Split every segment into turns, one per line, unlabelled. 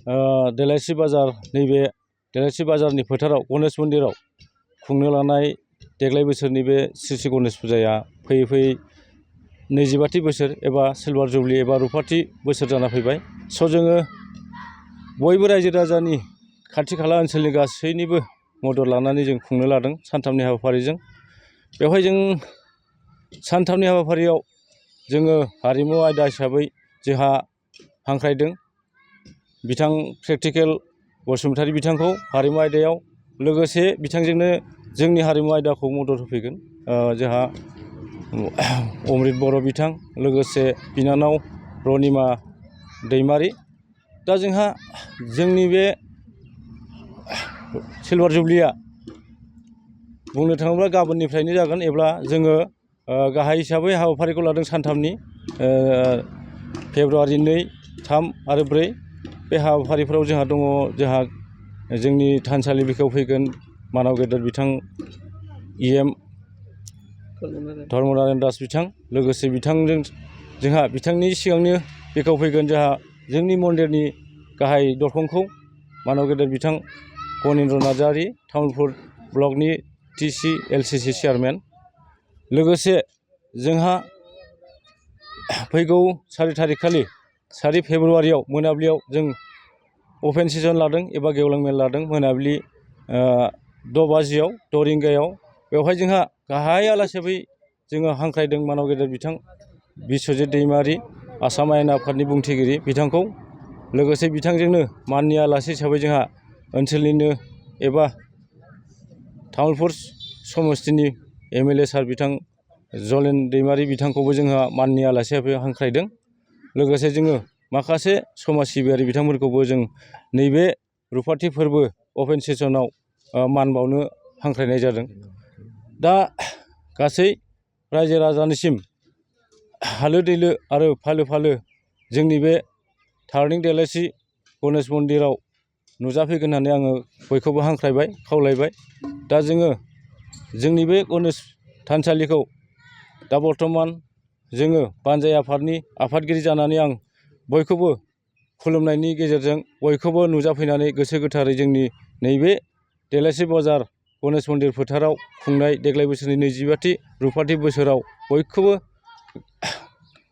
देलायस्रि बाजार नैबे देलायस्रि बाजारनि फोथाराव गणेश मन्दिराव खुंनो लानाय देग्लाय बोसोरनि बे श्री श्री गणेश फुजाया फैयै फैयै 25थि बोसोर एबा सिलभार जुबलि एबा रुफाथि बोसोर जाना फैबाय। स' जोङो बयबो रायजो राजानि खाथि खाला ओनसोलनि गासैनिबो मदद लानानै जों खुंनो लादों सानथामनि हाबाफारिजों। बेवहाय जों सानथामनि हाबाफारियाव जोङो हारिमु आयदा हिसाबै जोंहा हांख्रायदों बिथां प्रेक्टिकेल बसुमतारी बिथांखौ हारिमु आयदायाव, लोगोसे बिथांजोंनो जोंनि हारिमु आयदाखौ मदद होफैगोन जोंहा अमृत बर' बिथां, लोगोसे बिनानाव रनिमा दैमारि। दा जोंहा जोंनि बे सिलभार जुबलिया बुंनो थाङोब्ला गाबोननिफ्रायनो जागोन एब्ला जोङो गाहाय हिसाबै हाबाफारिखौ लादों सानथामनि फेब्रुवारि 2, 3 आरो 4 बे हाबाफारिफोराव जोंहा दङ जोंनि थानसालि बेखेवफैगोन मानाव गेदेर बिथां EM धर्मनारायण दास बिथां, लोगोसे बिथांजों जोंहा बिथांनि सिगांनो बेखेवफैगोन जोंहा जोंनि मन्दिरनि गाहाय दरखंखौ मानाव गेदेर बिथां गनिन्द्र नार्जारि तामुलपुर ब्लकनि TC LCC चेयारमेन। लोगोसे जोंहा फैगौ 4 थारिख खालि 4 फेब्रुवारियाव मोनाबिलियाव जों अपेन सेसन लादों एबा गेवलां मेल लादों मोनाबिलि 6 बाजियाव 6 रिंगायाव। बेवहाय जोंहा गाहाय आलासि हिसाबै जोङो हांख्रायदों मानाव गेदेर बिथां बिस्वजित दैमारि आसाम आयेन आफादनि बुंथिगिरि बिथांखौ, लोगोसे बिथांजोंनो माननि आलासि हिसाबै जोंहा ओनसोलनिनो एबा तामुलपुर समस्तिनि MLA सार बिथां जलेन दैमारि बिथांखौबो जोंहा माननि आलासि हिसाबै हांख्रायदों। लोगोसे जोङो माखासे समाज सिबियारि बिथांमोनखौबो जों नैबे रुफाथि फोरबो अपेन सेसनाव मान बावनो हांख्रायनाय जादों। दा गासै रायजो राजानिसिम हालो दैलो आरो फालो फालो जोंनि बे थारनिं देलायस्रि गणेश मन्दिराव नुजाफैगोन होननानै आङो बयखौबो हांख्रायबाय खावलायबाय। दा जोङो जोंनि बे गणेश थानसालिखौ दा बर्थमान जोङो बानजाय आफादनि आफादगिरि जानानै आं बयखौबो खुलुमनायनि गेजेरजों बयखौबो नुजाफैनानै गोसो गोथारै जोंनि नैबे देलायस्रि बाजार गणेश मन्दिर फोथाराव खुंनाय देग्लाय बोसोरनि 25थि रुफाथि बोसोराव बयखौबो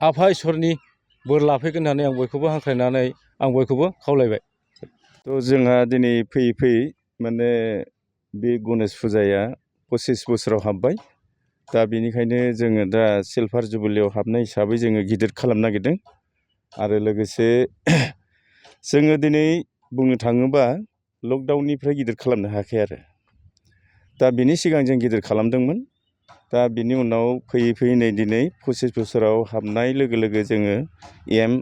आफा इसोरनि बोर लाफैगोन होननानै आं बयखौबो हांख्रायनानै आं बयखौबो खावलायबाय।
थ' जोंहा दिनै फैयै फैयै माने बे गणेश फुजाया 25 बोसोराव हाबबाय। दा बेनिखायनो जोङो दा सिलभार जुबलियाव हाबनाय हिसाबै जोङो गिदिर खालामनो नागिरदों। आरो लोगोसे जोङो दिनै बुंनो थाङोबा लकडाउननिफ्राय गिदिर खालामनो हायाखै आरो दा बिनि सिगां जों गिदिर खालामदोंमोन। दा बिनि उनाव फैयै फैयै नै दिनै 25 बोसोराव हाबनाय लोगो लोगो जोङो EM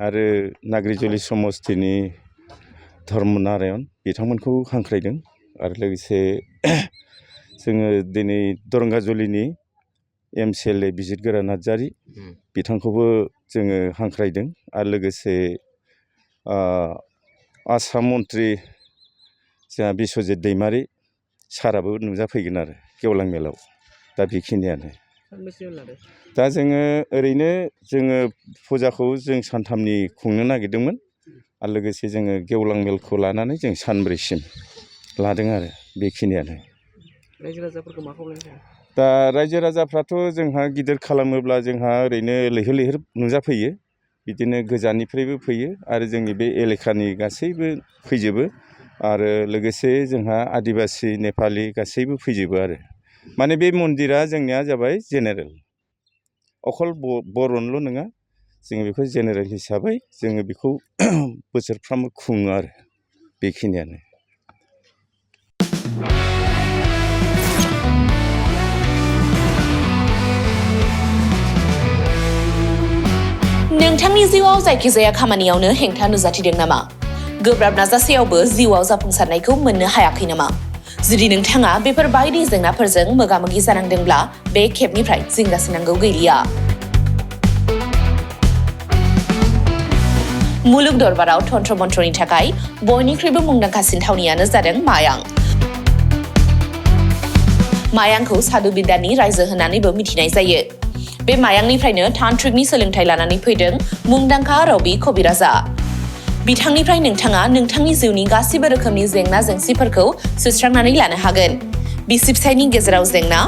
आरो नाग्रिजुलि समस्तिनि धर्मनारायण बिथांमोनखौ हांख्रायदों। आरो लोगोसे जोङो दिनै दरंगाजुलिनि MCLA बिजितगोरा नार्जारि बिथांखौबो जोङो हांख्रायदों। आरो लोगोसे आसाम मन्त्रि जोंहा बिस्वजित दैमारि साराबो नुजाफैगोन आरो गेवलां मेलाव। दा बेखिनियानो। दा जोङो ओरैनो जोङो फुजाखौ जों सानथामनि खुंनो नागिरदोंमोन आरो लोगोसे जोङो गेवलां मेलखौ लानानै जों सानब्रैसिम लादों आरो बेखिनियानो।
रायजो राजाफोरखौ मा खावलायनो?
दा रायजो राजाफ्राथ' जोंहा गिदिर खालामोब्ला जोंहा ओरैनो लैहोर लैहोर नुजाफैयो, बिदिनो गोजाननिफ्रायबो फैयो आरो जोंनि बे एलेखानि गासैबो फैजोबो। आरो लोगोसे जोंहा आदिबासि नेपालि गासैबो फैजोबो आरो माने बे मन्दिरा जोंनिया जाबाय जेनेरेल, अखल बर'निल' नङा, जोङो बेखौ जेनेरेल हिसाबै जोङो बेखौ बोसोरफ्रामबो खुङो आरो बेखिनियानो।
नोंथांनि जिउआव जायखिजाया खामानियावनो हेंथा नुजाथिदों नामा? गोब्राब नाजासेयावबो जिउआव जाफुंसारनायखौ मोननो हायाखै नामा? जुदि नोंथाङा बेफोर बायदि जेंनाफोरजों मोगा-मोगि जानांदोंब्ला बे खेबनिफ्राय जिंगासिनांगौ गैलिया। मुलुग दरबाराव तन्त्र मन्त्रनि थाखाय बयनिख्रुइबो मुंदांखासिन थावनियानो जादों मायां। मायांखौ साधु बिद्यानि रायजो होननानैबो मिथिनाय जायो। बे मायांनिफ्रायनो तान्त्रिकनि सोलोंथाइ लानानै फैदों मुंदांखा रबि कबिराजा। बिथांनिफ्राय नोंथाङा नोंथांनि जिउनि गासिबो रोखोमनि जेंना जेंसिफोरखौ सुस्रांनानै लानो हागोन। बिसि फिसायनि गेजेराव जेंना,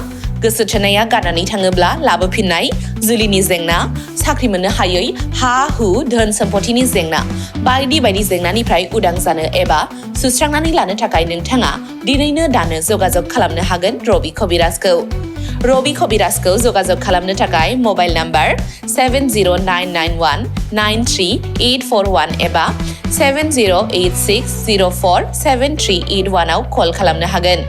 गोसो थोनाया गारनानै थाङोब्ला लाबोफिननाय, जुलिनि जेंना, साख्रि मोननो हायै, हा हु धोन सम्पथिनि जेंना बायदि बायदि जेंनानिफ्राय उदां जानो एबा सुस्रांनानै लानो थाखाय नोंथाङा दिनैनो दानो जगाजग खालामनो हागोन रबि कबिराजखौ। रबि कबिराजखौ जगाजग खालामनो थाखाय मबाइल नाम्बार 7099193841 एबा 7086047381 आव कल खालामनो हागोन।